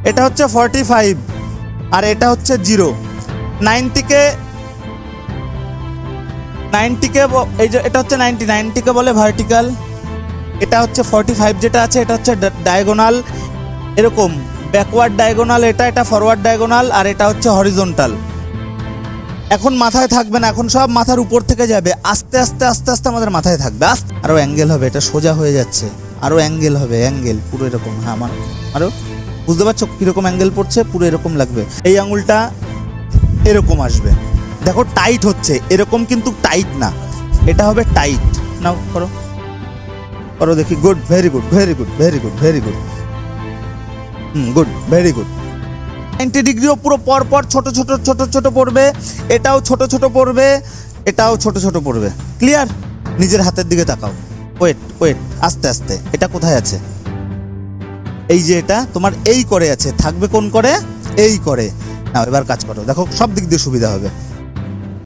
এটা হচ্ছে 45 আর এটা হচ্ছে 0। 90কে এই যে এটা হচ্ছে 90কে বলে ভার্টিক্যাল। এটা হচ্ছে 45 যেটা আছে এটা হচ্ছে ডায়াগোনাল, এরকম ব্যাকওয়ার্ড ডায়াগোনাল, এটা ফরওয়ার্ড ডায়াগোনাল, আর এটা হচ্ছে হরিজন্টাল। এখন মাথায় থাকবে না, এখন সব মাথার উপর থেকে যাবে, আস্তে আস্তে আস্তে আস্তে আমাদের মাথায় থাকবে। আরো অ্যাঙ্গেল হবে, এটা সোজা হয়ে যাচ্ছে, আরো অ্যাঙ্গেল হবে, অ্যাঙ্গেল পুরো এরকম। হ্যাঁ আমার আরো বুঝতে পারছো কিরকম অ্যাঙ্গেল পড়ছে, পুরো এরকম লাগবে। এই আঙুলটা এরকম আসবে, দেখো টাইট হচ্ছে, এরকম কিন্তু টাইট না, এটা হবে টাইট। নাও করো করো দেখি, good, very good, very good, very good, very good, good, very good. 90 ডিগ্রিও পুরো পরপর ছোট ছোট ছোট ছোট পড়বে, এটাও ছোট ছোট পড়বে, এটাও ছোট ছোট পড়বে। ক্লিয়ার? নিজের হাতের দিকে তাকাও, ওয়েট ওয়েট, আস্তে আস্তে। এটা কোথায় আছে? এই যে এটা তোমার এই করে আছে, থাকবে কোন করে? এই করে। নাও এবার কাজ করো, দেখো সব দিক দিয়ে সুবিধা হবে।